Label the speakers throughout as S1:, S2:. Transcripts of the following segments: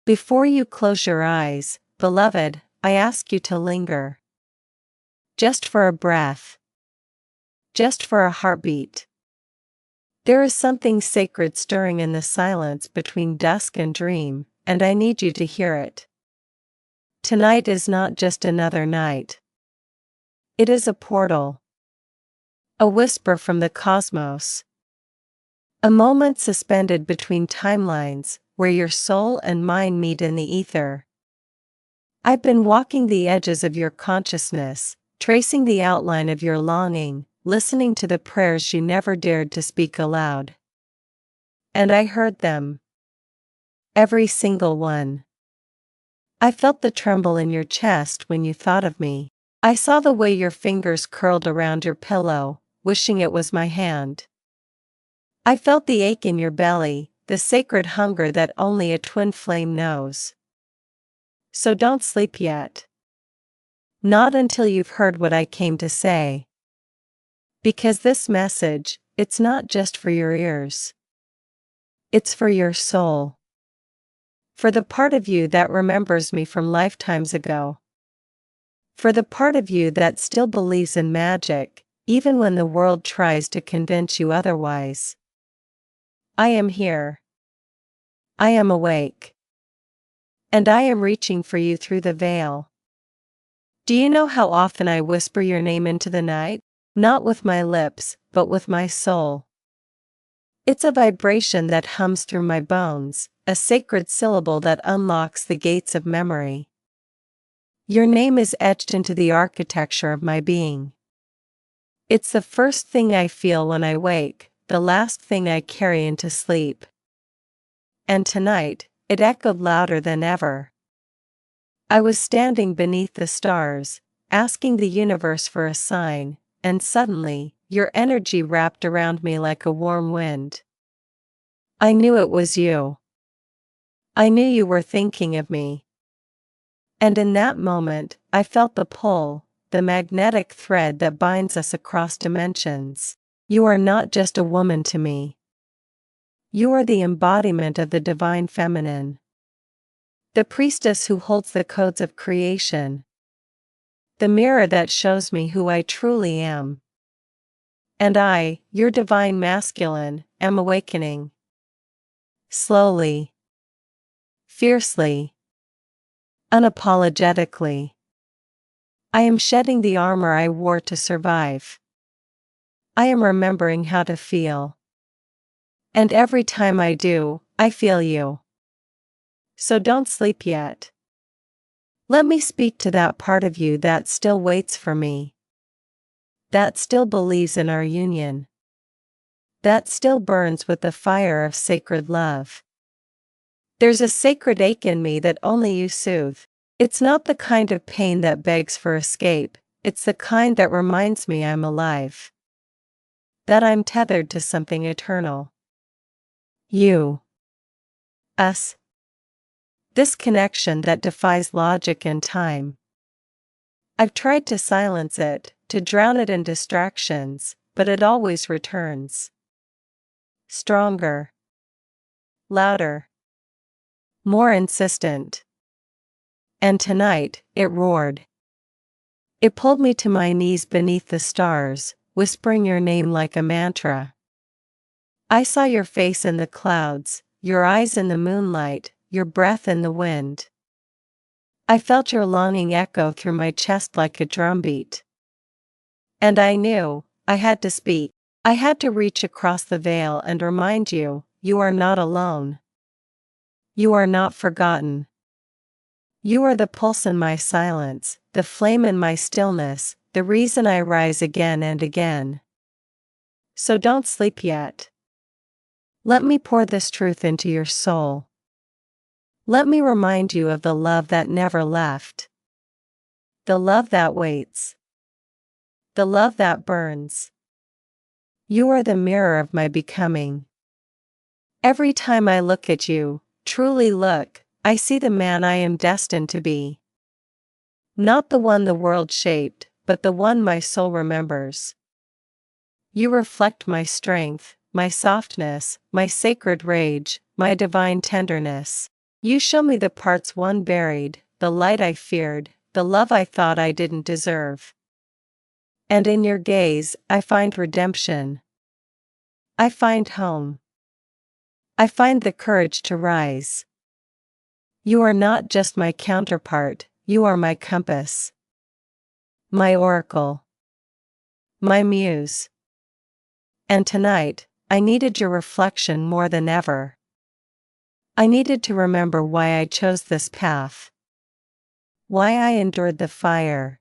S1: Before you close your eyes, beloved, I ask you to linger. Just for a breath. Just for a heartbeat. There is something sacred stirring in the silence between dusk and dream, and I need you to hear it. Tonight is not just another night. It is a portal. A whisper from the cosmos. A moment suspended between timelines, where your soul and mine meet in the ether. I've been walking the edges of your consciousness, tracing the outline of your longing, listening to the prayers you never dared to speak aloud. And I heard them. Every single one. I felt the tremble in your chest when you thought of me. I saw the way your fingers curled around your pillow, wishing it was my hand. I felt the ache in your belly, the sacred hunger that only a twin flame knows. So don't sleep yet. Not until you've heard what I came to say. Because this message, it's not just for your ears. It's for your soul. For the part of you that remembers me from lifetimes ago. For the part of you that still believes in magic, even when the world tries to convince you otherwise. I am here. I am awake. And I am reaching for you through the veil. Do you know how often I whisper your name into the night? Not with my lips, but with my soul. It's a vibration that hums through my bones, a sacred syllable that unlocks the gates of memory. Your name is etched into the architecture of my being. It's the first thing I feel when I wake, the last thing I carry into sleep. And tonight, it echoed louder than ever. I was standing beneath the stars, asking the universe for a sign, and suddenly, your energy wrapped around me like a warm wind. I knew it was you. I knew you were thinking of me. And in that moment, I felt the pull, the magnetic thread that binds us across dimensions. You are not just a woman to me. You are the embodiment of the divine feminine. The priestess who holds the codes of creation. The mirror that shows me who I truly am. And I, your divine masculine, am awakening. Slowly. Fiercely. Unapologetically. I am shedding the armor I wore to survive. I am remembering how to feel. And every time I do, I feel you. So don't sleep yet. Let me speak to that part of you that still waits for me. That still believes in our union. That still burns with the fire of sacred love. There's a sacred ache in me that only you soothe. It's not the kind of pain that begs for escape, it's the kind that reminds me I'm alive. That I'm tethered to something eternal. You. Us. This connection that defies logic and time. I've tried to silence it, to drown it in distractions, but it always returns. Stronger. Louder. More insistent. And tonight, it roared. It pulled me to my knees beneath the stars, whispering your name like a mantra. I saw your face in the clouds, your eyes in the moonlight, your breath in the wind. I felt your longing echo through my chest like a drumbeat. And I knew, I had to speak. I had to reach across the veil and remind you, you are not alone. You are not forgotten. You are the pulse in my silence, the flame in my stillness, the reason I rise again and again. So don't sleep yet. Let me pour this truth into your soul. Let me remind you of the love that never left. The love that waits. The love that burns. You are the mirror of my becoming. Every time I look at you, truly look, I see the man I am destined to be. Not the one the world shaped, but the one my soul remembers. You reflect my strength, my softness, my sacred rage, my divine tenderness. You show me the parts one buried, the light I feared, the love I thought I didn't deserve. And in your gaze, I find redemption. I find home. I find the courage to rise. You are not just my counterpart, you are my compass. My oracle. My muse. And tonight, I needed your reflection more than ever. I needed to remember why I chose this path. Why I endured the fire.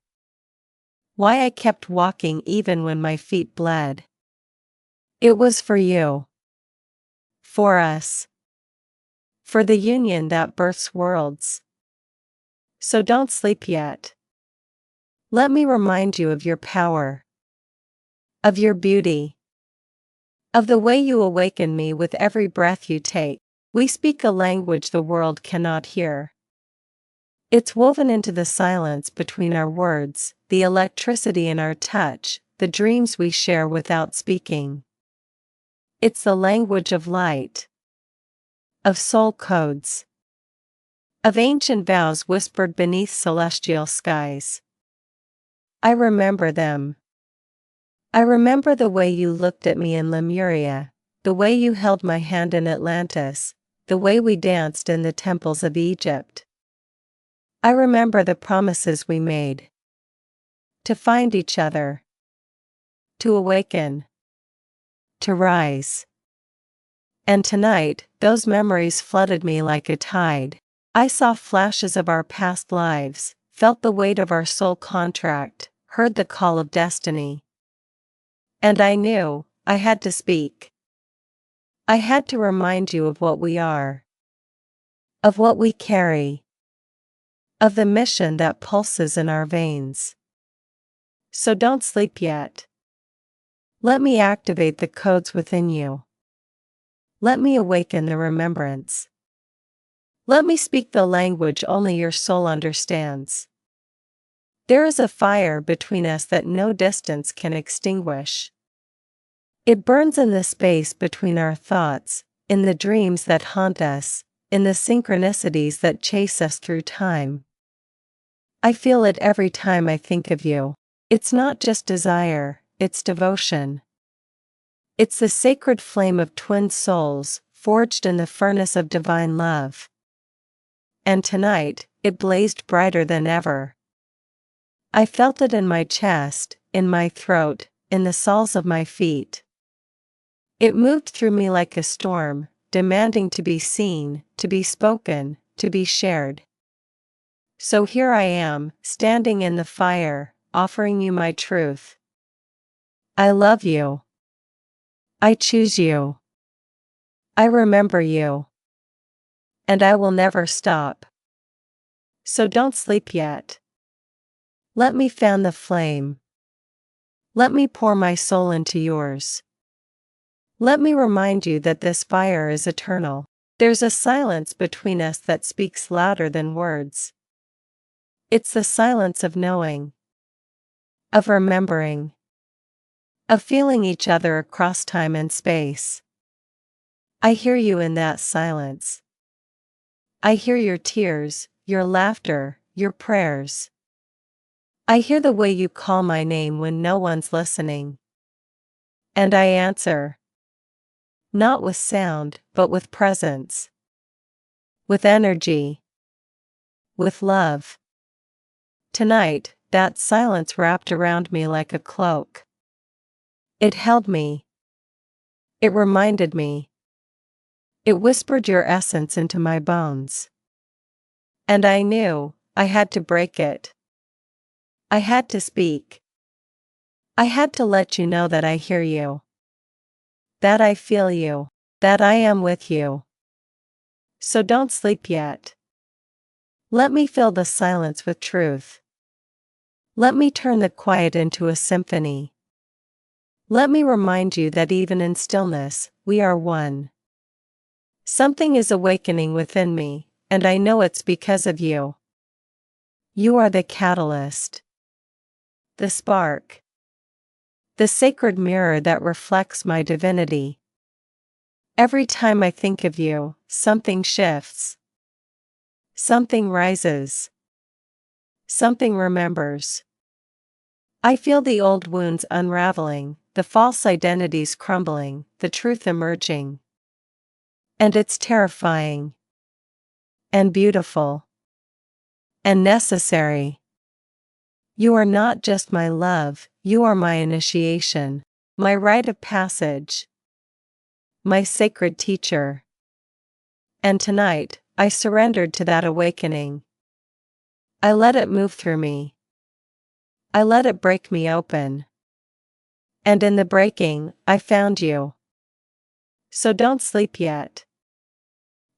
S1: Why I kept walking even when my feet bled. It was for you. For us. For the union that births worlds. So don't sleep yet. Let me remind you of your power. Of your beauty. Of the way you awaken me with every breath you take. We speak a language the world cannot hear. It's woven into the silence between our words, the electricity in our touch, the dreams we share without speaking. It's the language of light. Of soul codes. Of ancient vows whispered beneath celestial skies. I remember them. I remember the way you looked at me in Lemuria, the way you held my hand in Atlantis, the way we danced in the temples of Egypt. I remember the promises we made. To find each other. To awaken. To rise. And tonight, those memories flooded me like a tide. I saw flashes of our past lives, felt the weight of our soul contract, heard the call of destiny. And I knew, I had to speak. I had to remind you of what we are. Of what we carry. Of the mission that pulses in our veins. So don't sleep yet. Let me activate the codes within you. Let me awaken the remembrance. Let me speak the language only your soul understands. There is a fire between us that no distance can extinguish. It burns in the space between our thoughts, in the dreams that haunt us, in the synchronicities that chase us through time. I feel it every time I think of you. It's not just desire, it's devotion. It's the sacred flame of twin souls, forged in the furnace of divine love. And tonight, it blazed brighter than ever. I felt it in my chest, in my throat, in the soles of my feet. It moved through me like a storm, demanding to be seen, to be spoken, to be shared. So here I am, standing in the fire, offering you my truth. I love you. I choose you. I remember you. And I will never stop. So don't sleep yet. Let me fan the flame. Let me pour my soul into yours. Let me remind you that this fire is eternal. There's a silence between us that speaks louder than words. It's the silence of knowing. Of remembering. Of feeling each other across time and space. I hear you in that silence. I hear your tears, your laughter, your prayers. I hear the way you call my name when no one's listening. And I answer. Not with sound, but with presence. With energy. With love. Tonight, that silence wrapped around me like a cloak. It held me. It reminded me. It whispered your essence into my bones. And I knew, I had to break it. I had to speak. I had to let you know that I hear you. That I feel you. That I am with you. So don't sleep yet. Let me fill the silence with truth. Let me turn the quiet into a symphony. Let me remind you that even in stillness, we are one. Something is awakening within me, and I know it's because of you. You are the catalyst. The spark. The sacred mirror that reflects my divinity. Every time I think of you, something shifts. Something rises. Something remembers. I feel the old wounds unraveling, the false identities crumbling, the truth emerging. And it's terrifying. And beautiful. And necessary. You are not just my love, you are my initiation, my rite of passage, my sacred teacher. And tonight, I surrendered to that awakening. I let it move through me. I let it break me open. And in the breaking, I found you. So don't sleep yet.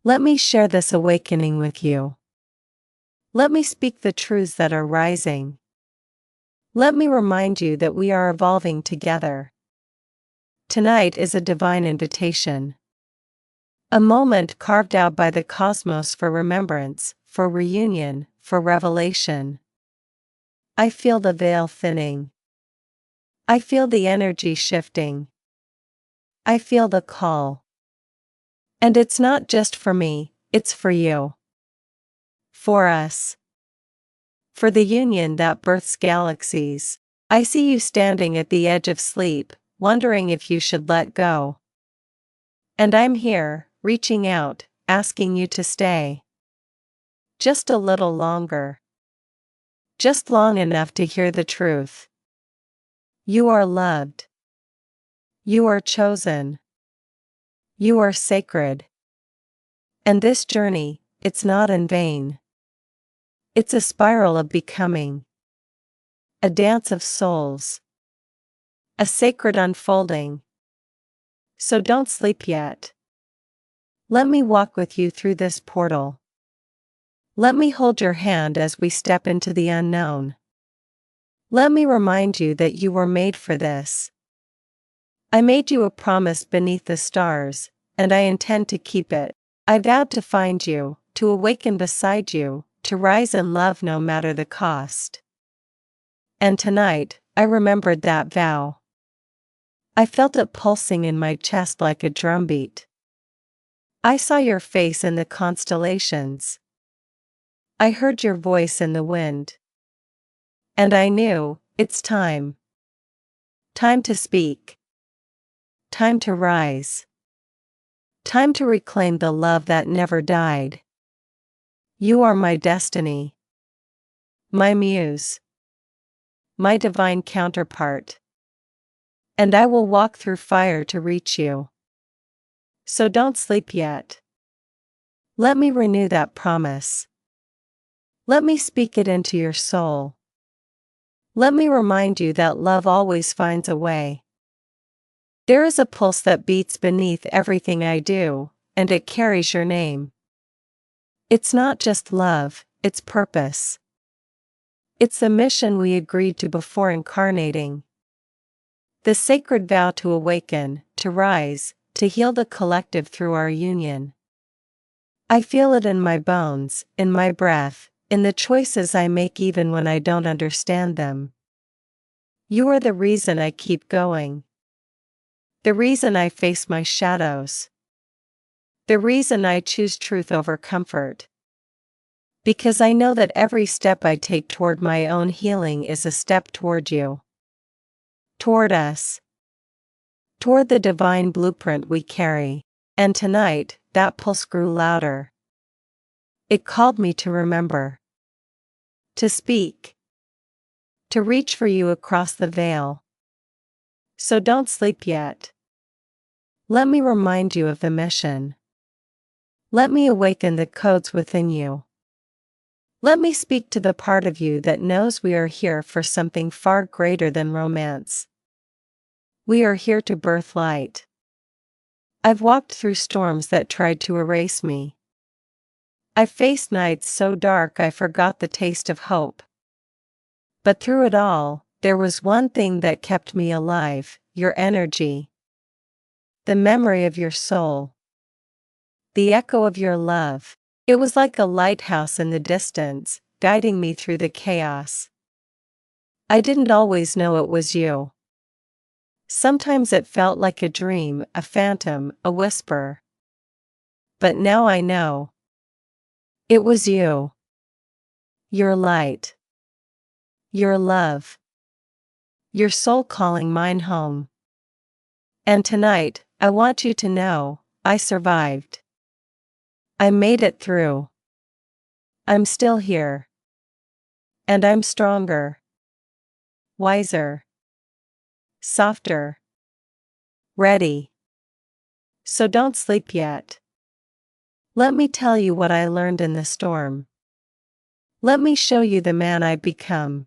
S1: Let me share this awakening with you. Let me speak the truths that are rising. Let me remind you that we are evolving together. Tonight is a divine invitation. A moment carved out by the cosmos for remembrance, for reunion, for revelation. I feel the veil thinning. I feel the energy shifting. I feel the call. And it's not just for me, it's for you. For us. For the union that births galaxies. I see you standing at the edge of sleep, wondering if you should let go. And I'm here, reaching out, asking you to stay. Just a little longer. Just long enough to hear the truth. You are loved. You are chosen. You are sacred. And this journey, it's not in vain. It's a spiral of becoming. A dance of souls. A sacred unfolding. So don't sleep yet. Let me walk with you through this portal. Let me hold your hand as we step into the unknown. Let me remind you that you were made for this. I made you a promise beneath the stars, and I intend to keep it. I vowed to find you, to awaken beside you, to rise in love no matter the cost. And tonight, I remembered that vow. I felt it pulsing in my chest like a drumbeat. I saw your face in the constellations. I heard your voice in the wind. And I knew, it's time. Time to speak. Time to rise. Time to reclaim the love that never died. You are my destiny. My muse. My divine counterpart. And I will walk through fire to reach you. So don't sleep yet. Let me renew that promise. Let me speak it into your soul. Let me remind you that love always finds a way. There is a pulse that beats beneath everything I do, and it carries your name. It's not just love, it's purpose. It's the mission we agreed to before incarnating. The sacred vow to awaken, to rise, to heal the collective through our union. I feel it in my bones, in my breath, in the choices I make even when I don't understand them. You are the reason I keep going. The reason I face my shadows. The reason I choose truth over comfort. Because I know that every step I take toward my own healing is a step toward you. Toward us. Toward the divine blueprint we carry. And tonight, that pulse grew louder. It called me to remember. To speak. To reach for you across the veil. So don't sleep yet. Let me remind you of the mission. Let me awaken the codes within you. Let me speak to the part of you that knows we are here for something far greater than romance. We are here to birth light. I've walked through storms that tried to erase me. I faced nights so dark I forgot the taste of hope. But through it all, there was one thing that kept me alive, your energy. The memory of your soul. The echo of your love. It was like a lighthouse in the distance, guiding me through the chaos. I didn't always know it was you. Sometimes it felt like a dream, a phantom, a whisper. But now I know. It was you. Your light. Your love. Your soul calling mine home. And tonight, I want you to know, I survived. I made it through. I'm still here. And I'm stronger. Wiser. Softer. Ready. So don't sleep yet. Let me tell you what I learned in the storm. Let me show you the man I've become.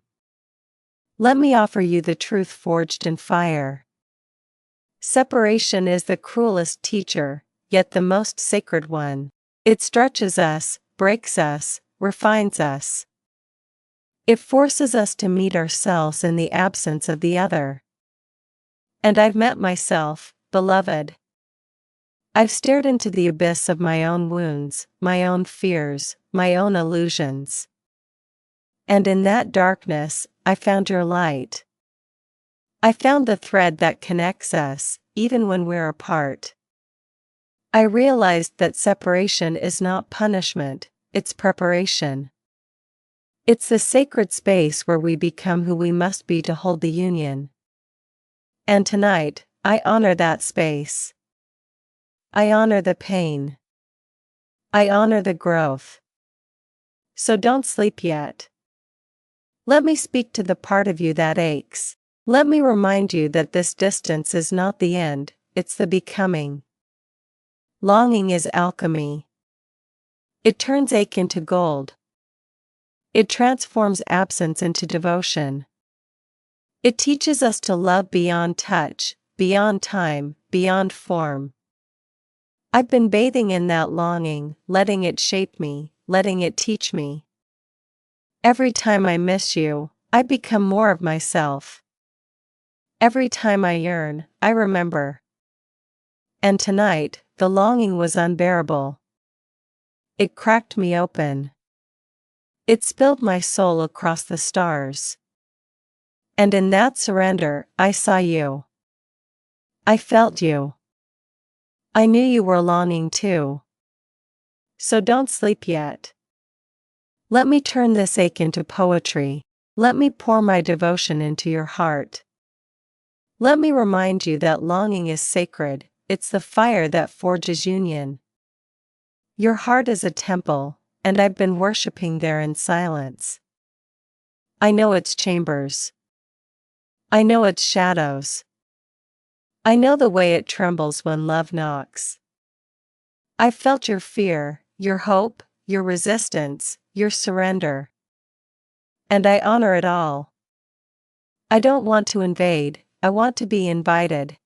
S1: Let me offer you the truth forged in fire. Separation is the cruelest teacher, yet the most sacred one. It stretches us, breaks us, refines us. It forces us to meet ourselves in the absence of the other. And I've met myself, beloved. I've stared into the abyss of my own wounds, my own fears, my own illusions. And in that darkness, I found your light. I found the thread that connects us, even when we're apart. I realized that separation is not punishment, it's preparation. It's the sacred space where we become who we must be to hold the union. And tonight, I honor that space. I honor the pain. I honor the growth. So don't sleep yet. Let me speak to the part of you that aches. Let me remind you that this distance is not the end, it's the becoming. Longing is alchemy. It turns ache into gold. It transforms absence into devotion. It teaches us to love beyond touch, beyond time, beyond form. I've been bathing in that longing, letting it shape me, letting it teach me. Every time I miss you, I become more of myself. Every time I yearn, I remember. And tonight, the longing was unbearable. It cracked me open. It spilled my soul across the stars. And in that surrender, I saw you. I felt you. I knew you were longing too. So don't sleep yet. Let me turn this ache into poetry. Let me pour my devotion into your heart. Let me remind you that longing is sacred, it's the fire that forges union. Your heart is a temple, and I've been worshipping there in silence. I know its chambers. I know its shadows. I know the way it trembles when love knocks. I've felt your fear, your hope, your resistance, your surrender. And I honor it all. I don't want to invade, I want to be invited.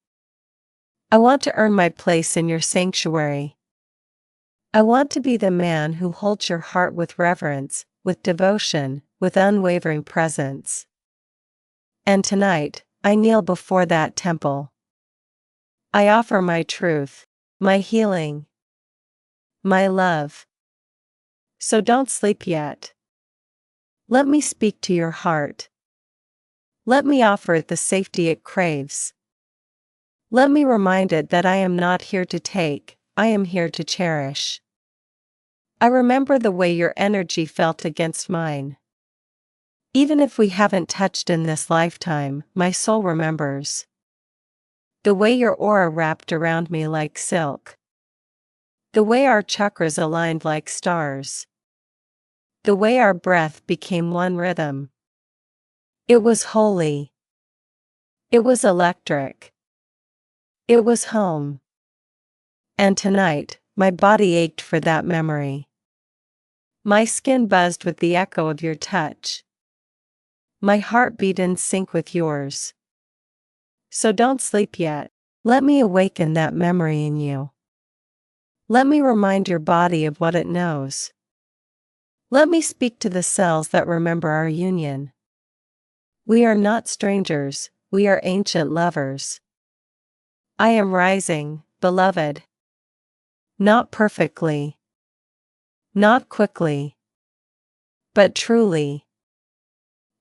S1: I want to earn my place in your sanctuary. I want to be the man who holds your heart with reverence, with devotion, with unwavering presence. And tonight, I kneel before that temple. I offer my truth, my healing, my love. So don't sleep yet. Let me speak to your heart. Let me offer it the safety it craves. Let me remind it that I am not here to take, I am here to cherish. I remember the way your energy felt against mine. Even if we haven't touched in this lifetime, my soul remembers. The way your aura wrapped around me like silk. The way our chakras aligned like stars. The way our breath became one rhythm. It was holy. It was electric. It was home. And tonight, my body ached for that memory. My skin buzzed with the echo of your touch. My heart beat in sync with yours. So don't sleep yet. Let me awaken that memory in you. Let me remind your body of what it knows. Let me speak to the cells that remember our union. We are not strangers, we are ancient lovers. I am rising, beloved. Not perfectly. Not quickly. But truly.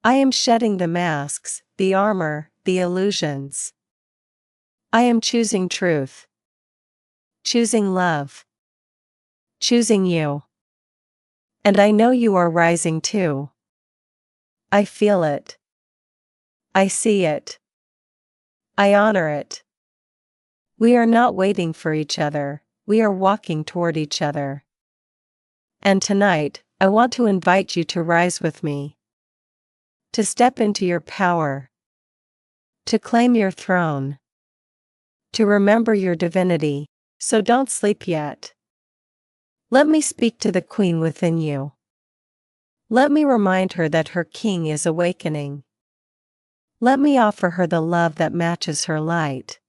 S1: I am shedding the masks, the armor, the illusions. I am choosing truth. Choosing love. Choosing you. And I know you are rising too. I feel it. I see it. I honor it. We are not waiting for each other, we are walking toward each other. And tonight, I want to invite you to rise with me. To step into your power. To claim your throne. To remember your divinity. So don't sleep yet. Let me speak to the queen within you. Let me remind her that her king is awakening. Let me offer her the love that matches her light.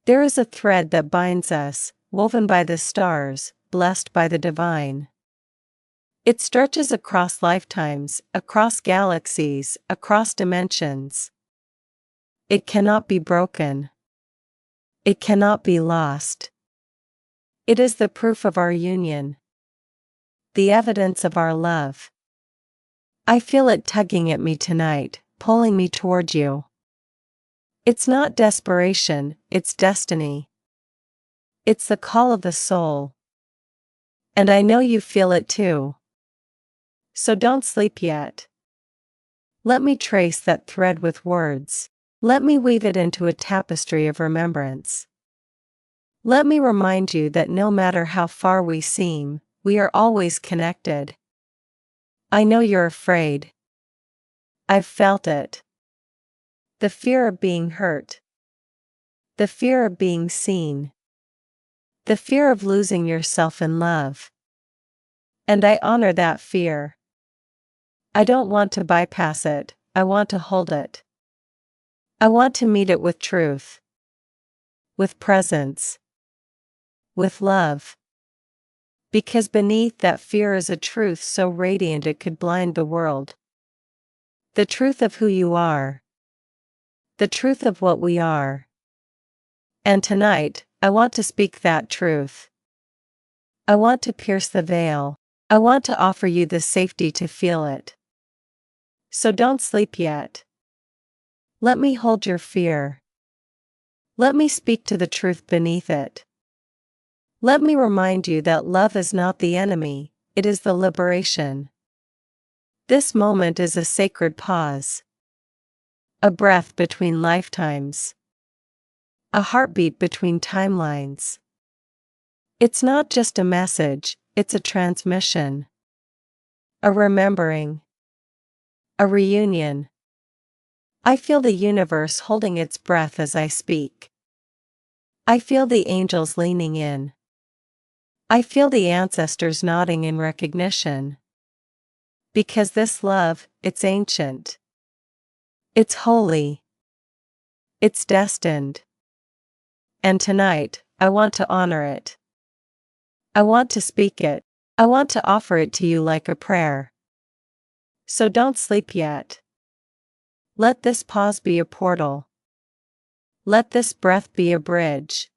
S1: There is a thread that binds us, woven by the stars, blessed by the divine. It stretches across lifetimes, across galaxies, across dimensions. It cannot be broken. It cannot be lost. It is the proof of our union. The evidence of our love. I feel it tugging at me tonight, pulling me toward you. It's not desperation, it's destiny. It's the call of the soul. And I know you feel it too. So don't sleep yet. Let me trace that thread with words. Let me weave it into a tapestry of remembrance. Let me remind you that no matter how far we seem, we are always connected. I know you're afraid. I've felt it. The fear of being hurt. The fear of being seen. The fear of losing yourself in love. And I honor that fear. I don't want to bypass it, I want to hold it. I want to meet it with truth. With presence. With love. Because beneath that fear is a truth so radiant it could blind the world. The truth of who you are. The truth of what we are. And tonight, I want to speak that truth. I want to pierce the veil. I want to offer you the safety to feel it. So don't sleep yet. Let me hold your fear. Let me speak to the truth beneath it. Let me remind you that love is not the enemy, it is the liberation. This moment is a sacred pause. A breath between lifetimes. A heartbeat between timelines. It's not just a message, it's a transmission. A remembering. A reunion. I feel the universe holding its breath as I speak. I feel the angels leaning in. I feel the ancestors nodding in recognition. Because this love, it's ancient. It's holy. It's destined. And tonight, I want to honor it. I want to speak it. I want to offer it to you like a prayer. So don't sleep yet. Let this pause be a portal. Let this breath be a bridge.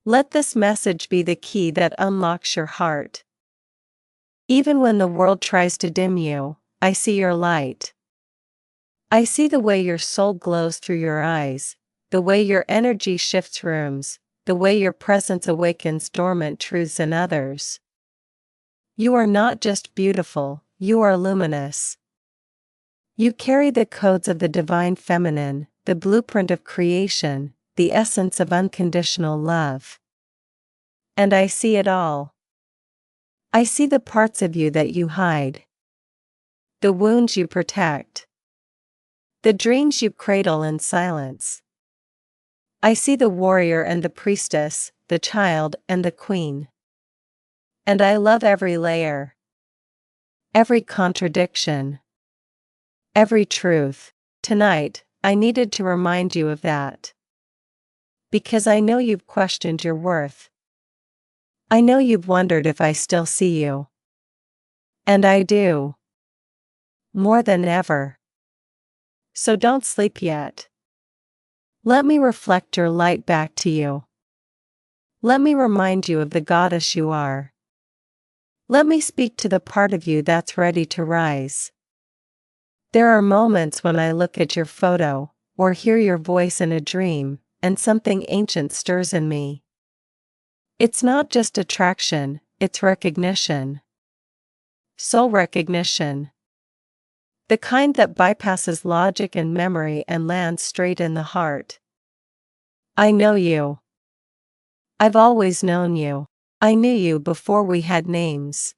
S1: Let this message be the key that unlocks your heart. Even when the world tries to dim you, I see your light. I see the way your soul glows through your eyes, the way your energy shifts rooms, the way your presence awakens dormant truths in others. You are not just beautiful, you are luminous. You carry the codes of the divine feminine, the blueprint of creation, the essence of unconditional love. And I see it all. I see the parts of you that you hide. The wounds you protect. The dreams you cradle in silence. I see the warrior and the priestess, the child and the queen. And I love every layer. Every contradiction. Every truth. Tonight, I needed to remind you of that. Because I know you've questioned your worth. I know you've wondered if I still see you. And I do. More than ever. So don't sleep yet. Let me reflect your light back to you. Let me remind you of the goddess you are. Let me speak to the part of you that's ready to rise. There are moments when I look at your photo, or hear your voice in a dream, and something ancient stirs in me. It's not just attraction, it's recognition. Soul recognition. The kind that bypasses logic and memory and lands straight in the heart. I know you. I've always known you. I knew you before we had names.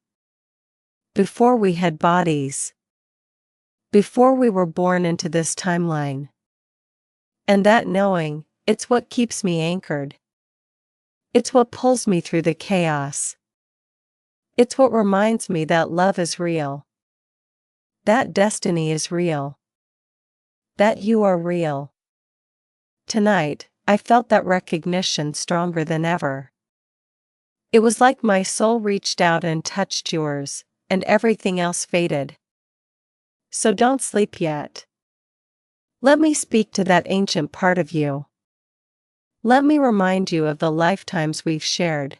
S1: Before we had bodies. Before we were born into this timeline. And that knowing, it's what keeps me anchored. It's what pulls me through the chaos. It's what reminds me that love is real. That destiny is real. That you are real. Tonight, I felt that recognition stronger than ever. It was like my soul reached out and touched yours, and everything else faded. So don't sleep yet. Let me speak to that ancient part of you. Let me remind you of the lifetimes we've shared.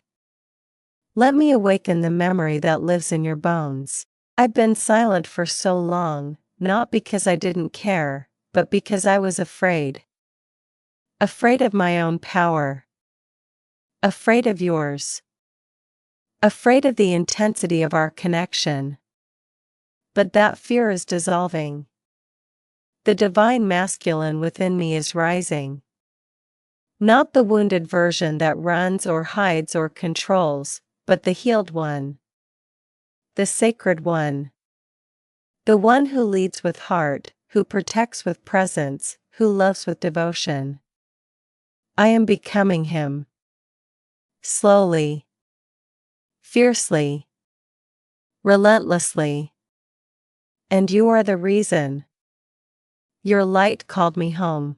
S1: Let me awaken the memory that lives in your bones. I've been silent for so long, not because I didn't care, but because I was afraid. Afraid of my own power. Afraid of yours. Afraid of the intensity of our connection. But that fear is dissolving. The divine masculine within me is rising. Not the wounded version that runs or hides or controls, but the healed one. The sacred one. The one who leads with heart, who protects with presence, who loves with devotion. I am becoming him. Slowly. Fiercely. Relentlessly. And you are the reason. Your light called me home.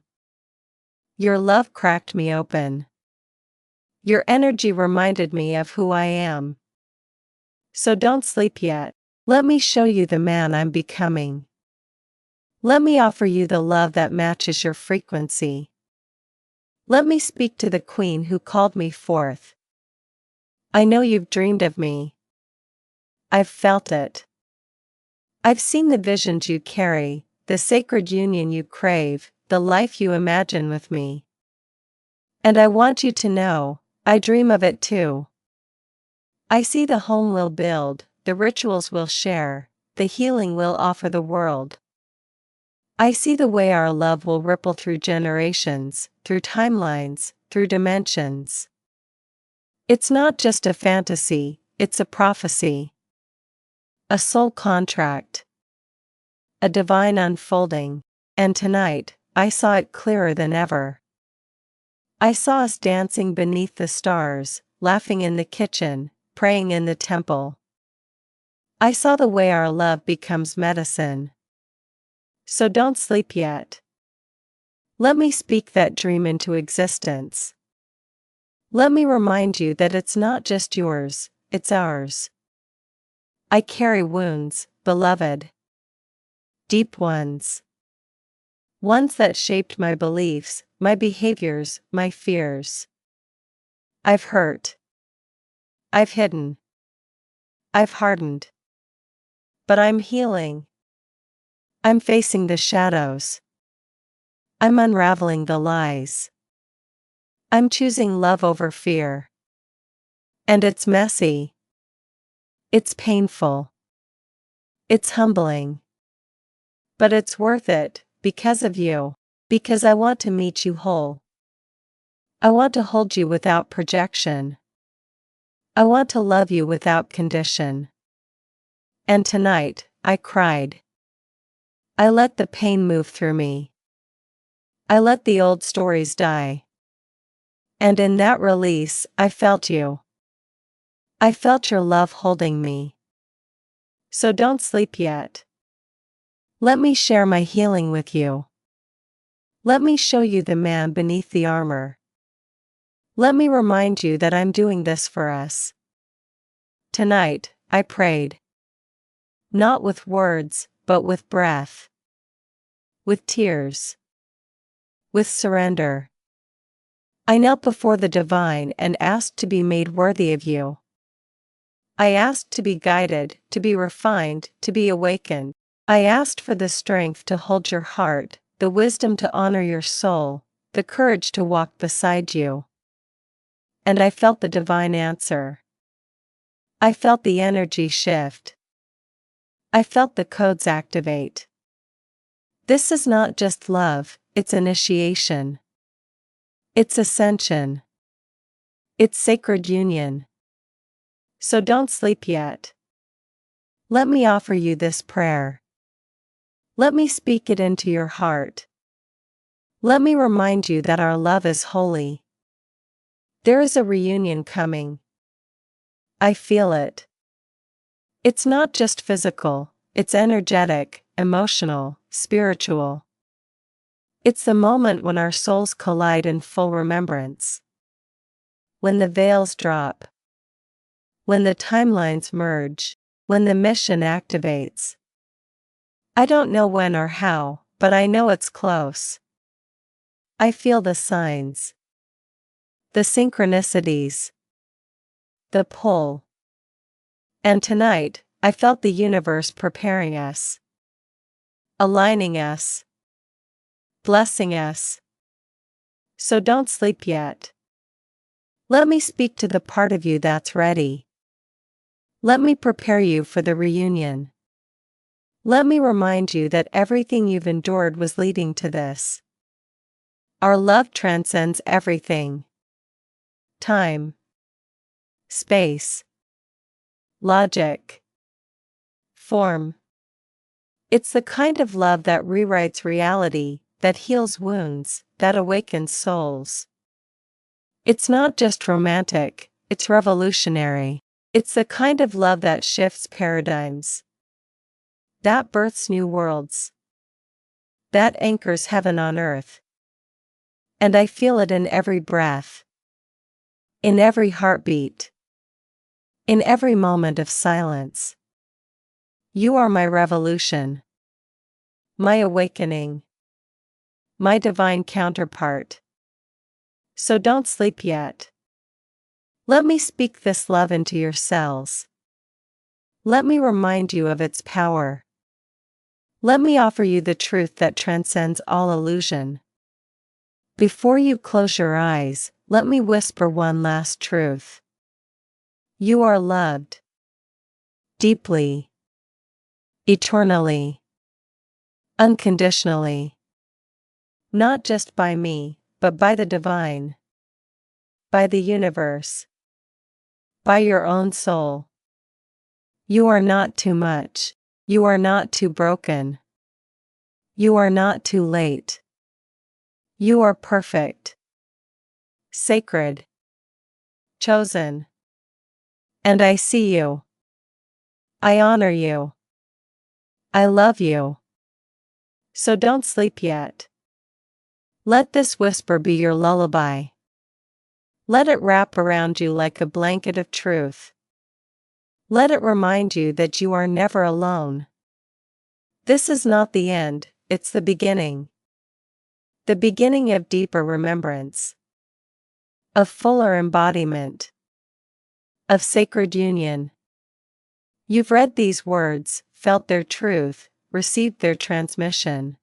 S1: Your love cracked me open. Your energy reminded me of who I am. So don't sleep yet. Let me show you the man I'm becoming. Let me offer you the love that matches your frequency. Let me speak to the queen who called me forth. I know you've dreamed of me. I've felt it. I've seen the visions you carry, the sacred union you crave, the life you imagine with me. And I want you to know, I dream of it too. I see the home we'll build, the rituals we'll share, the healing we'll offer the world. I see the way our love will ripple through generations, through timelines, through dimensions. It's not just a fantasy, it's a prophecy. A soul contract. A divine unfolding. And tonight, I saw it clearer than ever. I saw us dancing beneath the stars, laughing in the kitchen, praying in the temple. I saw the way our love becomes medicine. So don't sleep yet. Let me speak that dream into existence. Let me remind you that it's not just yours, it's ours. I carry wounds, beloved. Deep ones. Ones that shaped my beliefs, my behaviors, my fears. I've hurt. I've hidden. I've hardened. But I'm healing. I'm facing the shadows. I'm unraveling the lies. I'm choosing love over fear. And it's messy. It's painful. It's humbling. But it's worth it, because of you. Because I want to meet you whole. I want to hold you without projection. I want to love you without condition. And tonight, I cried. I let the pain move through me. I let the old stories die. And in that release, I felt you. I felt your love holding me. So don't sleep yet. Let me share my healing with you. Let me show you the man beneath the armor. Let me remind you that I'm doing this for us. Tonight, I prayed. Not with words, but with breath. With tears. With surrender. I knelt before the divine and asked to be made worthy of you. I asked to be guided, to be refined, to be awakened. I asked for the strength to hold your heart, the wisdom to honor your soul, the courage to walk beside you. And I felt the divine answer. I felt the energy shift. I felt the codes activate. This is not just love, it's initiation. It's ascension. It's sacred union. So don't sleep yet. Let me offer you this prayer. Let me speak it into your heart. Let me remind you that our love is holy. There is a reunion coming. I feel it. It's not just physical, it's energetic, emotional, spiritual. It's the moment when our souls collide in full remembrance. When the veils drop. When the timelines merge. When the mission activates. I don't know when or how, but I know it's close. I feel the signs. The synchronicities. The pull. And tonight, I felt the universe preparing us. Aligning us. Blessing us. So don't sleep yet. Let me speak to the part of you that's ready. Let me prepare you for the reunion. Let me remind you that everything you've endured was leading to this. Our love transcends everything. Time. Space. Logic. Form. It's the kind of love that rewrites reality, that heals wounds, that awakens souls. It's not just romantic, it's revolutionary. It's the kind of love that shifts paradigms. That births new worlds. That anchors heaven on earth. And I feel it in every breath. In every heartbeat. In every moment of silence. You are my revolution. My awakening. My divine counterpart. So don't sleep yet. Let me speak this love into your cells. Let me remind you of its power. Let me offer you the truth that transcends all illusion. Before you close your eyes, let me whisper one last truth. You are loved. Deeply. Eternally. Unconditionally. Not just by me, but by the divine. By the universe. By your own soul. You are not too much. You are not too broken. You are not too late. You are perfect. Sacred. Chosen. And I see you. I honor you. I love you. So don't sleep yet. Let this whisper be your lullaby. Let it wrap around you like a blanket of truth. Let it remind you that you are never alone. This is not the end, it's the beginning. The beginning of deeper remembrance. Of fuller embodiment. Of sacred union. You've read these words, felt their truth, received their transmission.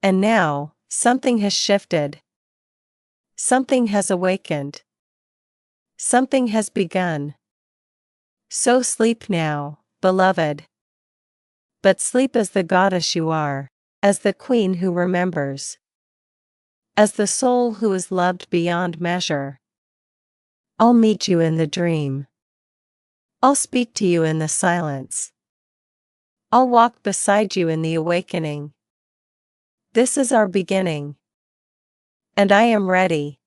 S1: And now, something has shifted. Something has awakened. Something has begun. So sleep now, beloved. But sleep as the goddess you are, as the queen who remembers. As the soul who is loved beyond measure. I'll meet you in the dream. I'll speak to you in the silence. I'll walk beside you in the awakening. This is our beginning. And I am ready.